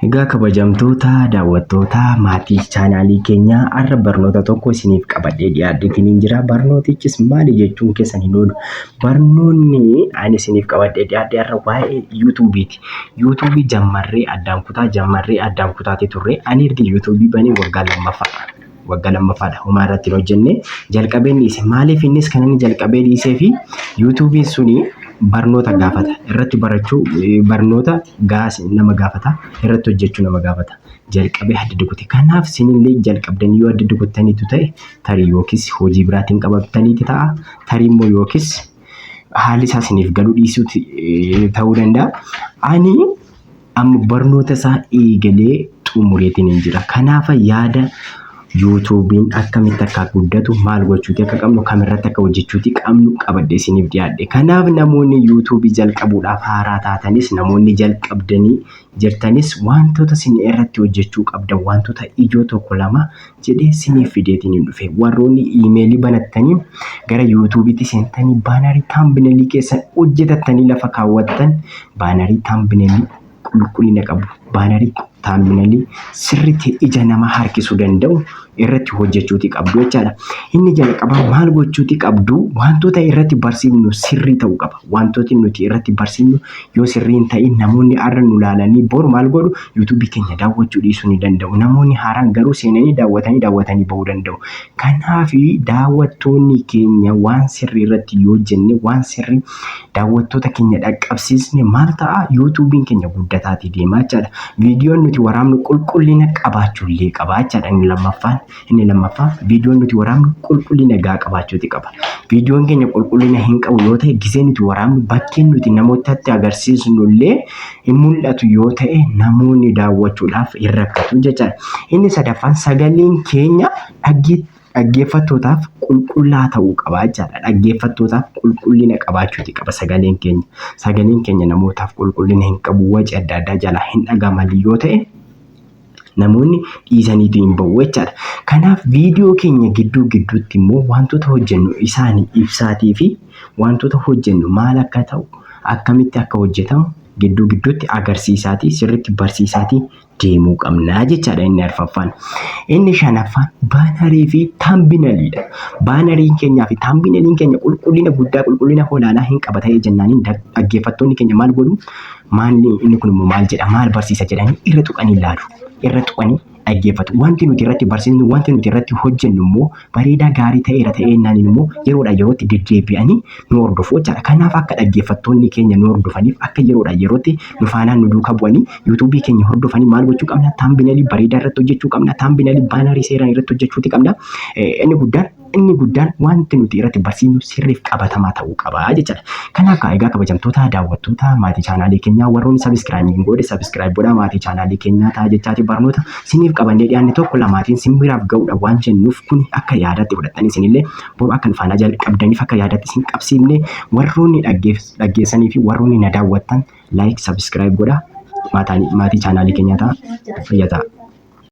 Egaa kabajamtoota daawwattoota maatii chaanaalii keenyaa har'a barnoota tokko isiniif qabadhee dhiyaadheetiin jira. Barnootichis maali jechuun keessan hin oolu. Barnoonni ani isiniif qabadhee dhiyaadhe har'a waa'ee yuutuubiiti. Yuutuubii jammarree addaan kutaatee turre. Ani erga yuutuubii banee waggaa lammaffaadha. Homaa irratti hin hojjenne jalqabeen dhiise. Maaliif innis kan inni jalqabee dhiisee fi yuutuubiin suni barnoota gaafata. Irratti barachuu barnoota nama gaafata. Irratti hojjechuu nama gaafata. Jalqabee adda dukute. Kanaaf isinillee jalqabdanii yoo adda dukuttaniitu ta'e tarii yookiis hojii biraatiin qabataniiti ta'a. Tarii immoo yookiis haalli isaa isiniif galuu dhiisuuti ta'uu danda'a. Ani amma barnoota isaa eegalee xumureetiin hin jira. Kanaaf yaada yuutuubiin akkamitti akka guddatu maal gochuuti akka qabnu kamirratti akka hojjechuuti qabnu qabadhee isiniif dhiyaadhe. Kanaaf namoonni yuutuubii jalqabuudhaaf haaraa taatanis namoonni jalqabdanii jirtanis wantoota isin irratti hojjechuu qabdan wantoota ijoo tokko lama jedhee isiniif fideetiin hin dhufe. Warroonni iimeelii banattanii gara yuutuubiitti seentanii baanarii taambineelii keessan hojjetattanii lafa kaawwattan baanarii taambineelii qulqullina qabu. Baanarii taambineelii sirriitti ija nama harkisuu danda'u irratti hojjechuuti qabdu jechaadha. Inni jalqabaa maal gochuuti qabdu wantoota irratti barsiifnu sirrii ta'uu qaba. Wantooti nuti irratti barsiifnu yoo sirrii hin ta'in namoonni har'a nu ilaalanii bor maal godhu yuutuubii keenya daawwachuu dhiisuu ni danda'u. Namoonni haaraan garuu seenanii daawwatanii bahuu danda'u. Kanaaf daawwattoonni keenya waan sirrii irratti yoo jenne waan sirrii daawwattoota keenya dhaqqabsiisne maal ta'a yuutuubiin keenya guddataatii deemaa jechaadha. Viidiyoon nuti waraabnu qulqullina qabaachuullee qaba jechaadha. Inni lammaffaan viidiyoon nuti waraabnu qulqullina gaa qabaachuuti qaba. Viidiyoon keenya qulqullina hin qabu yoo ta'e gisee nuti waraabnu bakkeen nuti namootatti agarsiisnullee hin mul'atu yoo ta'e namoonni daawwachuudhaaf hin rakkatu jechaadha. Inni sadaffaan sagaleen keenya dhaggeeffattootaaf qulqullaa ta'uu qaba jechaadha. Dhaggeeffattootaaf qulqullina qabaachuuti qaba sagaleen keenya. Sagaleen keenya namootaaf qulqullina hin qabu waci adda addaa jalaa hin dhagaman yoo ta'e namoonni dhiisaniitu hin bahu jechaadha. Kanaaf viidiyoo keenya gidduutti immoo wantoota hojjennu isaanii ibsaatii fi wantoota hojjennu maal akka ta'u akkamitti akka hojjetamu gidduutti agarsiisaatii sirriitti barsiisaatii deemuu qabnaa jechaadha. Inni arfaffaan. Inni shanaffaan baanarii fi taambineeliidha. Baanariin keenyaa fi taambineeliin keenya qulqullina guddaa qulqullina olaanaa hin qaba ta'ee jennaaniin dhaggeeffattoonni keenya maal godhu maalli inni kun immoo maal jedha maal barsiisa jedhanii irra tuqanii ilaalu. Irra tuqanii dhaggeeffatu. Wanti nuti irratti barsiisnu wanti nuti irratti hojjennu immoo bareedaa gaarii ta'eera ta'ennaan immoo yeroodhaa yerootti deddeebi'anii nu hordofu jechaadha. Kanaaf akka dhaggeeffattoonni keenya nu hordofaniif akka yeroodhaa yerootti nu faanaan nu duukaa bu'anii yuutuubii keenya hordofanii maal gochuu qabna taambineelii bareedaa irratti hojjechuu qabna. Taambineelii baanarii seeraan irratti hojjechuuti qabna. Inni guddaan wanti nuti irratti barsiifnu sirriif qabatamaa ta'uu qaba jechaadha. Kanaaf egaa kabajamtoota daawwattoota maatii chaanaalii keenyaa warroonni sabiskiraayib hin godhe sabiskiraayib godhaa maatii chaanaalii keenyaa ta'a jechaati. Barnoota isiniif qabannee dhiyaanne tokko lamaatiin simbiraaf ga'uudha waan jennuuf kun akka yaadatti fudhattanii isinillee boru akka faana jalqabdaniif akka yaadatti isin qabsiifne warroonni dhaggeessanii fi warroonni na daawwattan laayik sabiskiraayib godhaa maatii chaanaalii keenyaa ta'a fayyadaa.